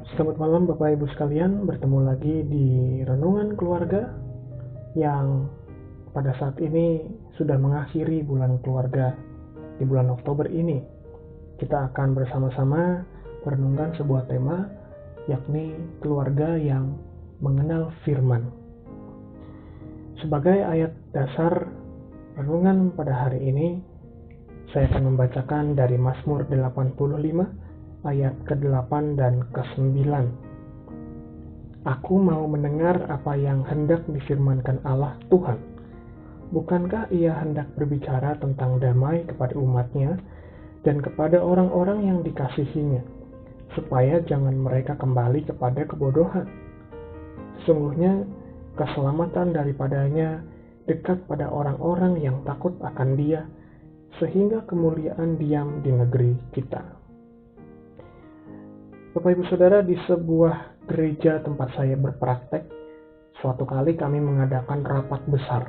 Selamat malam Bapak Ibu sekalian, bertemu lagi di Renungan Keluarga yang pada saat ini sudah mengakhiri bulan keluarga di bulan Oktober ini. Kita akan bersama-sama merenungkan sebuah tema, yakni keluarga yang mengenal firman. Sebagai ayat dasar renungan pada hari ini, saya akan membacakan dari Mazmur 85 ayat ke-8 dan ke-9. Aku mau mendengar apa yang hendak difirmankan Allah Tuhan. Bukankah ia hendak berbicara tentang damai kepada umatnya dan kepada orang-orang yang dikasihinya, supaya jangan mereka kembali kepada kebodohan. Sesungguhnya keselamatan daripadanya dekat pada orang-orang yang takut akan Dia, sehingga kemuliaan diam di negeri kita. Bapak Ibu Saudara, di sebuah gereja tempat saya berpraktek, suatu kali kami mengadakan rapat besar.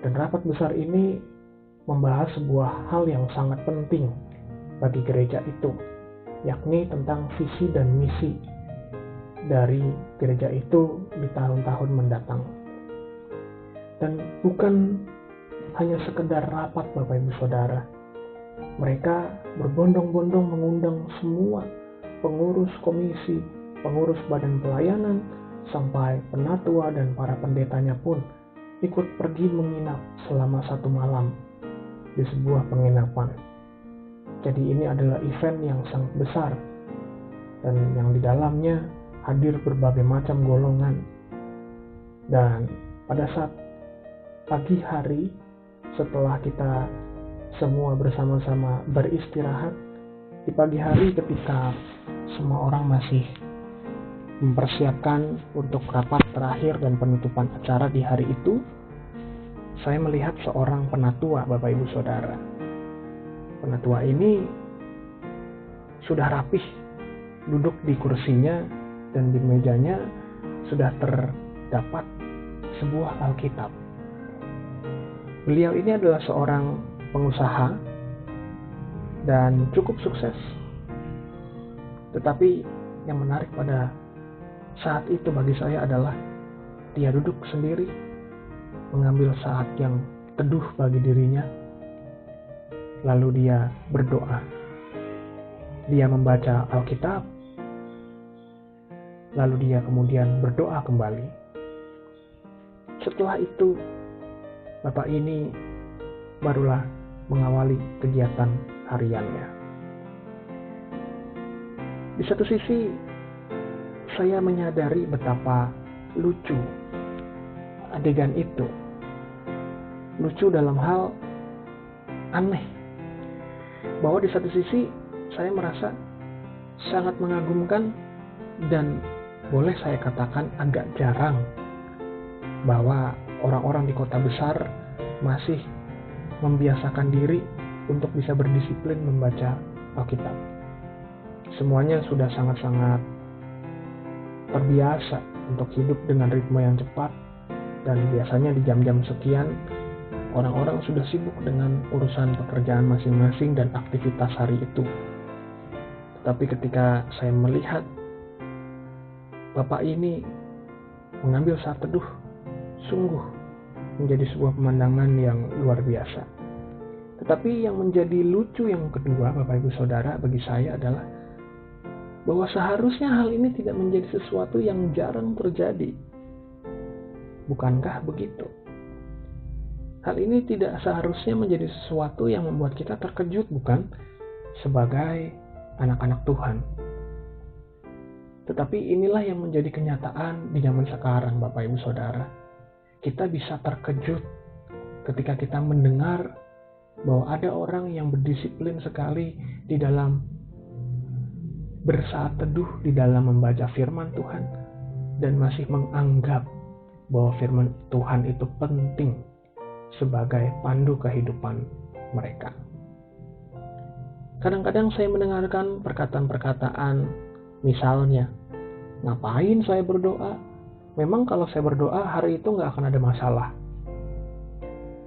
Dan rapat besar ini membahas sebuah hal yang sangat penting bagi gereja itu, yakni tentang visi dan misi dari gereja itu di tahun-tahun mendatang. Dan bukan hanya sekedar rapat Bapak Ibu Saudara. Mereka berbondong-bondong mengundang semua pengurus komisi, pengurus badan pelayanan, sampai penatua dan para pendetanya pun ikut pergi menginap selama 1 malam di sebuah penginapan. Jadi ini adalah event yang sangat besar dan yang di dalamnya hadir berbagai macam golongan. Dan pada saat pagi hari, setelah kita semua bersama-sama beristirahat, di pagi hari ketika semua orang masih mempersiapkan untuk rapat terakhir dan penutupan acara di hari itu, saya melihat seorang penatua, Bapak Ibu Saudara. Penatua ini sudah rapih duduk di kursinya dan di mejanya sudah terdapat sebuah Alkitab. Beliau ini adalah seorang pengusaha dan cukup sukses. Tetapi yang menarik pada saat itu bagi saya adalah dia duduk sendiri, mengambil saat yang teduh bagi dirinya, lalu dia berdoa. Dia membaca Alkitab, lalu dia kemudian berdoa kembali. Setelah itu, Bapak ini barulah mengawali kegiatan hariannya. Di satu sisi, saya menyadari betapa lucu adegan itu. Lucu dalam hal aneh. Bahwa di satu sisi, saya merasa sangat mengagumkan dan boleh saya katakan agak jarang bahwa orang-orang di kota besar masih membiasakan diri untuk bisa berdisiplin membaca Alkitab. Semuanya sudah sangat-sangat terbiasa untuk hidup dengan ritme yang cepat, dan biasanya di jam-jam sekian orang-orang sudah sibuk dengan urusan pekerjaan masing-masing dan aktivitas hari itu. Tetapi ketika saya melihat Bapak ini mengambil saat teduh, sungguh menjadi sebuah pemandangan yang luar biasa. Tetapi yang menjadi lucu yang kedua, Bapak Ibu Saudara, bagi saya adalah bahwa seharusnya hal ini tidak menjadi sesuatu yang jarang terjadi. Bukankah begitu? Hal ini tidak seharusnya menjadi sesuatu yang membuat kita terkejut, bukan? Sebagai anak-anak Tuhan. Tetapi inilah yang menjadi kenyataan di zaman sekarang, Bapak Ibu Saudara. Kita bisa terkejut ketika kita mendengar bahwa ada orang yang berdisiplin sekali di dalam bersaat teduh, di dalam membaca firman Tuhan, dan masih menganggap bahwa firman Tuhan itu penting sebagai pandu kehidupan mereka. Kadang-kadang saya mendengarkan perkataan-perkataan, misalnya, ngapain saya berdoa? Memang kalau saya berdoa hari itu gak akan ada masalah.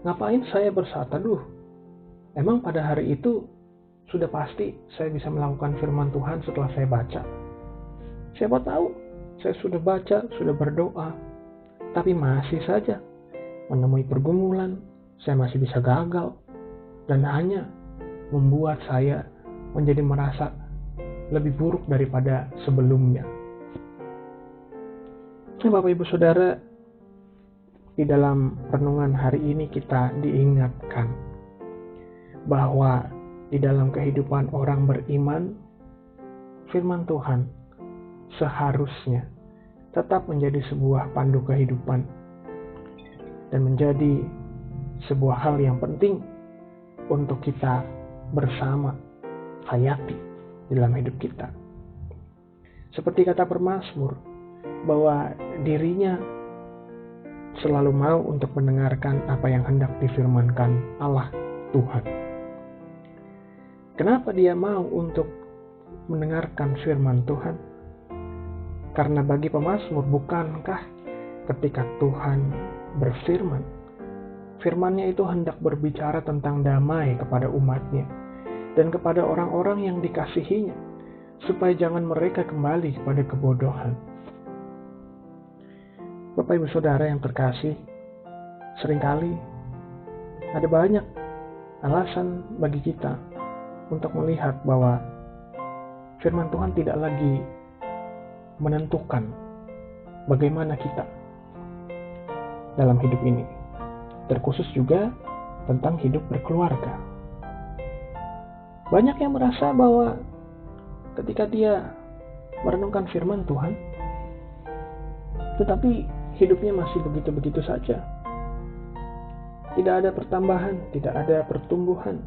Ngapain saya bersaat teduh? Emang pada hari itu sudah pasti saya bisa melakukan firman Tuhan setelah saya baca. Siapa tahu saya sudah baca, sudah berdoa, tapi masih saja menemui pergumulan, saya masih bisa gagal, dan hanya membuat saya menjadi merasa lebih buruk daripada sebelumnya. Nah, Bapak Ibu Saudara, di dalam renungan hari ini kita diingatkan bahwa di dalam kehidupan orang beriman, firman Tuhan seharusnya tetap menjadi sebuah pandu kehidupan dan menjadi sebuah hal yang penting untuk kita bersama hayati dalam hidup kita. Seperti kata pemazmur, bahwa dirinya selalu mau untuk mendengarkan apa yang hendak difirmankan Allah Tuhan. Kenapa dia mau untuk mendengarkan firman Tuhan? Karena bagi pemazmur, bukankah ketika Tuhan berfirman, firman-Nya itu hendak berbicara tentang damai kepada umat-Nya dan kepada orang-orang yang dikasihinya, supaya jangan mereka kembali kepada kebodohan. Bapak Ibu Saudara yang terkasih, seringkali ada banyak alasan bagi kita untuk melihat bahwa firman Tuhan tidak lagi menentukan bagaimana kita dalam hidup ini, terkhusus juga tentang hidup berkeluarga. Banyak yang merasa bahwa ketika dia merenungkan firman Tuhan, tetapi hidupnya masih begitu-begitu saja. Tidak ada pertambahan, tidak ada pertumbuhan.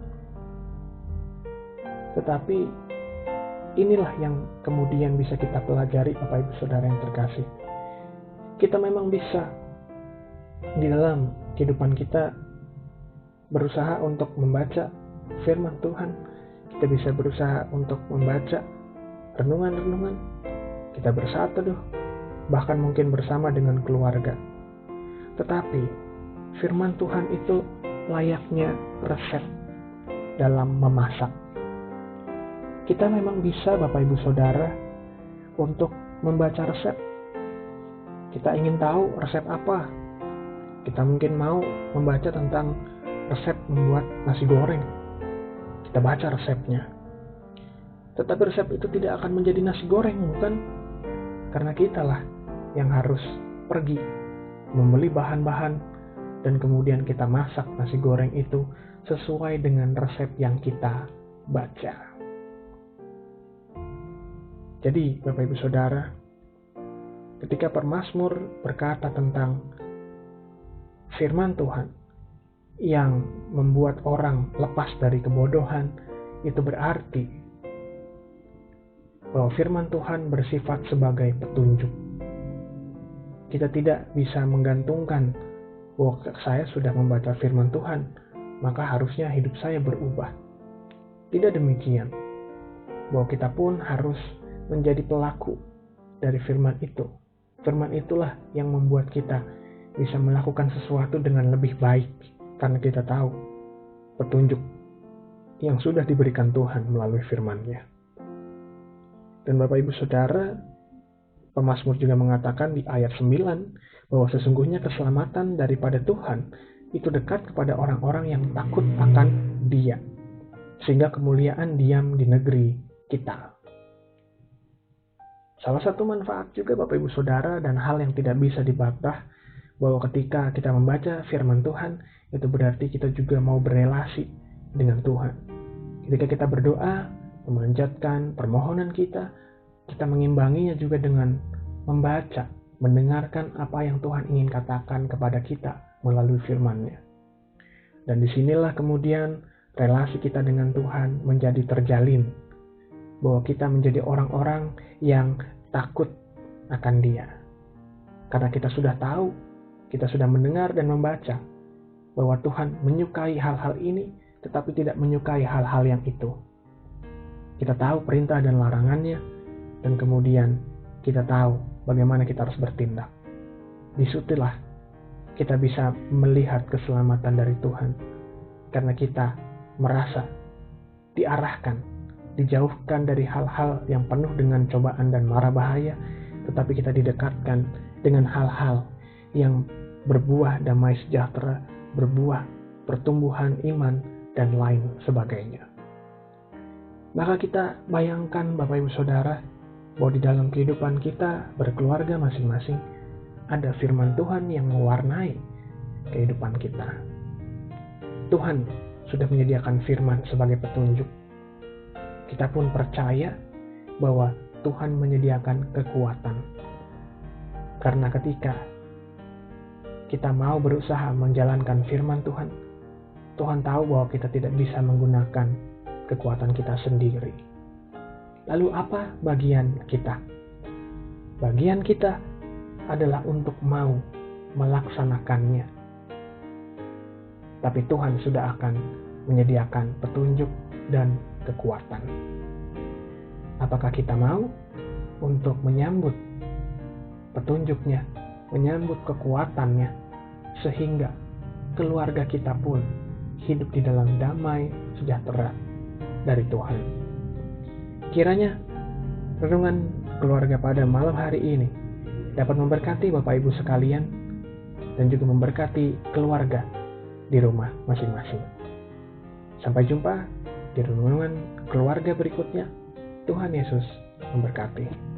Tetapi inilah yang kemudian bisa kita pelajari, Bapak Ibu Saudara yang terkasih. Kita memang bisa di dalam kehidupan kita berusaha untuk membaca firman Tuhan. Kita bisa berusaha untuk membaca renungan-renungan. Kita berseteduh, bahkan mungkin bersama dengan keluarga. Tetapi firman Tuhan itu layaknya resep dalam memasak. Kita memang bisa, Bapak Ibu Saudara, untuk membaca resep. Kita ingin tahu resep apa. Kita mungkin mau membaca tentang resep membuat nasi goreng. Kita baca resepnya. Tetapi resep itu tidak akan menjadi nasi goreng, bukan? Karena kitalah yang harus pergi membeli bahan-bahan dan kemudian kita masak nasi goreng itu sesuai dengan resep yang kita baca. Jadi, Bapak Ibu Saudara, ketika pemazmur berkata tentang firman Tuhan yang membuat orang lepas dari kebodohan, itu berarti bahwa firman Tuhan bersifat sebagai petunjuk. Kita tidak bisa menggantungkan bahwa saya sudah membaca firman Tuhan, maka harusnya hidup saya berubah. Tidak demikian. Bahwa kita pun harus menjadi pelaku dari firman itu. Firman itulah yang membuat kita bisa melakukan sesuatu dengan lebih baik, karena kita tahu petunjuk yang sudah diberikan Tuhan melalui firman-Nya. Dan Bapak Ibu Saudara, pemazmur juga mengatakan di ayat 9 bahwa sesungguhnya keselamatan daripada Tuhan itu dekat kepada orang-orang yang takut akan Dia, sehingga kemuliaan diam di negeri kita. Salah satu manfaat juga, Bapak Ibu Saudara, dan hal yang tidak bisa dibantah, bahwa ketika kita membaca firman Tuhan, itu berarti kita juga mau berelasi dengan Tuhan. Ketika kita berdoa, memanjatkan permohonan kita mengimbanginya juga dengan membaca, mendengarkan apa yang Tuhan ingin katakan kepada kita melalui firman-Nya. Dan disinilah kemudian relasi kita dengan Tuhan menjadi terjalin, bahwa kita menjadi orang-orang yang takut akan Dia. Karena kita sudah tahu, kita sudah mendengar dan membaca bahwa Tuhan menyukai hal-hal ini, tetapi tidak menyukai hal-hal yang itu. Kita tahu perintah dan larangannya, dan kemudian kita tahu bagaimana kita harus bertindak. Disitulah kita bisa melihat keselamatan dari Tuhan, karena kita merasa diarahkan dijauhkan dari hal-hal yang penuh dengan cobaan dan mara bahaya, tetapi kita didekatkan dengan hal-hal yang berbuah damai sejahtera, berbuah pertumbuhan iman, dan lain sebagainya. Maka kita bayangkan Bapak Ibu Saudara, bahwa di dalam kehidupan kita berkeluarga masing-masing, ada firman Tuhan yang mewarnai kehidupan kita. Tuhan sudah menyediakan firman sebagai petunjuk. Kita pun percaya bahwa Tuhan menyediakan kekuatan. Karena ketika kita mau berusaha menjalankan firman Tuhan, Tuhan tahu bahwa kita tidak bisa menggunakan kekuatan kita sendiri. Lalu apa bagian kita? Bagian kita adalah untuk mau melaksanakannya. Tapi Tuhan sudah akan menyediakan petunjuk dan kekuatan. Apakah kita mau untuk menyambut petunjuknya, menyambut kekuatannya, sehingga keluarga kita pun hidup di dalam damai sejahtera dari Tuhan. Kiranya renungan keluarga pada malam hari ini dapat memberkati Bapak Ibu sekalian dan juga memberkati keluarga di rumah masing-masing. Sampai jumpa di renungan keluarga berikutnya. Tuhan Yesus memberkati.